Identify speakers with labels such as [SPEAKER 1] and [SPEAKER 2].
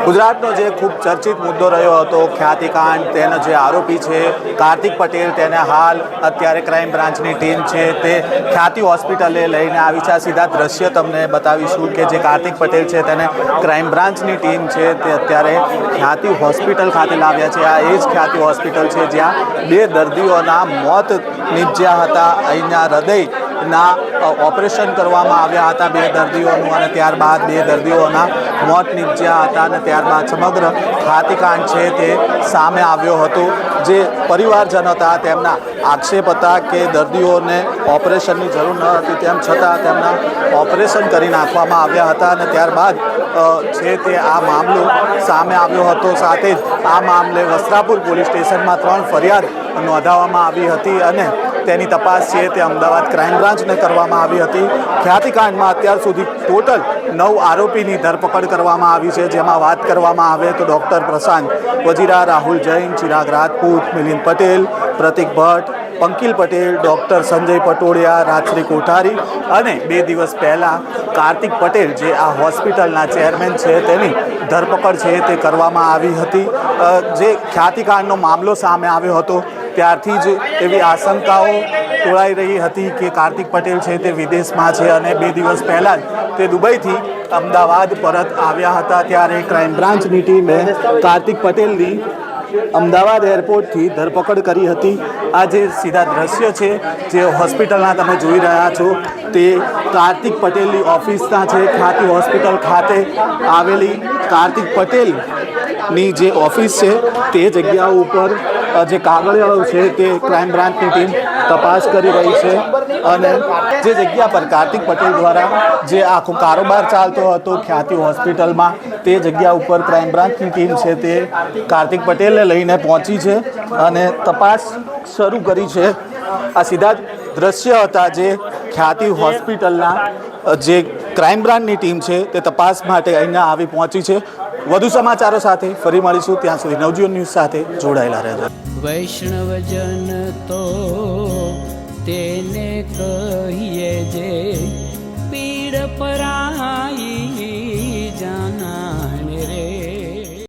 [SPEAKER 1] ગુજરાતનો જે ખૂબ ચર્ચિત મુદ્દો રહ્યો હતો ખ્યાતિકાંડ, તેનો જે આરોપી છે કાર્તિક પટેલ, તેને હાલ અત્યારે ક્રાઇમ બ્રાન્ચની ટીમ છે તે ખ્યાતિ હોસ્પિટલે લઈને આવી છે। આ સીધા દ્રશ્ય તમને બતાવીશું કે જે કાર્તિક પટેલ છે તેને ક્રાઇમ બ્રાન્ચની ટીમ છે તે અત્યારે ખ્યાતિ હોસ્પિટલ ખાતે લાવ્યા છે। આ એ જ ખ્યાતિ હોસ્પિટલ છે જ્યાં 2 દર્દીઓના મોત નીપજ્યા હતા। અહીંના હૃદયના ઓપરેશન કરવામાં આવ્યા હતા 2 દર્દીઓનું, અને ત્યારબાદ 2 દર્દીઓના મોત નીપજ્યા હતા અને ત્યારબાદ સમગ્ર ખ્યાતિકાંડ છે તે સામે આવ્યો હતો। જે પરિવારજનો હતા તેમના આક્ષેપ હતા કે દર્દીઓને ઓપરેશનની જરૂર ન હતી, તેમ છતાં તેમના ઓપરેશન કરી નાખવામાં આવ્યા હતા અને ત્યારબાદ છે તે આ મામલો સામે આવ્યો હતો। સાથે જ આ મામલે વસ્ત્રાપુર પોલીસ સ્ટેશનમાં 3 ફરિયાદ નોંધાવવામાં આવી હતી અને તેની તપાસ છે તે અમદાવાદ ક્રાઇમ બ્રાન્ચને કરવામાં આવી હતી। ખ્યાતિકાંડમાં અત્યાર સુધી ટોટલ 9 આરોપીની ધરપકડ કરવામાં આવી છે, જેમાં વાત કરવામાં આવે તો ડૉક્ટર પ્રશાંત વજીરા, રાહુલ જૈન, ચિરાગ રાજપૂત, મિલિંદ પટેલ, પ્રતિક ભટ્ટ, પંકિલ પટેલ, ડૉક્ટર સંજય પટોડિયા, રાજશ્રી કોઠારી અને 2 દિવસ પહેલાં કાર્તિક પટેલ જે આ હોસ્પિટલના ચેરમેન છે તેની ધરપકડ છે તે કરવામાં આવી હતી। જે ખ્યાતિકાંડનો મામલો સામે આવ્યો હતો ત્યારથી જ એવી આશંકાઓ તોળાઈ રહી હતી કે કાર્તિક પટેલ છે તે વિદેશમાં છે અને 2 દિવસ પહેલાં જ તે દુબઈથી અમદાવાદ પરત આવ્યા હતા। ત્યારે ક્રાઇમ બ્રાન્ચની ટીમે કાર્તિક પટેલની અમદાવાદ એરપોર્ટથી ધરપકડ કરી હતી। આ જે સીધા દ્રશ્ય છે જે હોસ્પિટલના તમે જોઈ રહ્યા છો તે કાર્તિક પટેલની ઓફિસના છે। ખ્યાતિ હોસ્પિટલ ખાતે આવેલી કાર્તિક પટેલની જે ઓફિસ છે તે જગ્યા ઉપર જે કાગળિયાઓ છે તે ક્રાઇમ બ્રાન્ચની ટીમ તપાસ કરી રહી છે અને જે જગ્યા પર કાર્તિક પટેલ દ્વારા જે આખો કારોબાર ચાલતો હતો ખ્યાતિ હોસ્પિટલમાં તે જગ્યા ઉપર ક્રાઇમ બ્રાન્ચની ટીમ છે તે કાર્તિક પટેલને લઈને પહોંચી છે અને તપાસ શરૂ કરી છે। આ સીધા જ દ્રશ્ય હતા જે ખ્યાતિ હોસ્પિટલના જે ક્રાઇમ બ્રાન્ચની ટીમ છે તે તપાસ માટે અહીંયા આવી પહોંચી છે। વધુ સમાચારો સાથે ફરી મળીશું, ત્યાં સુધી નવજીવન ન્યૂઝ સાથે જોડાયેલા રહેજો।
[SPEAKER 2] વૈષ્ણવજન તો તેને કહીએ જે પીડ પરાઈ।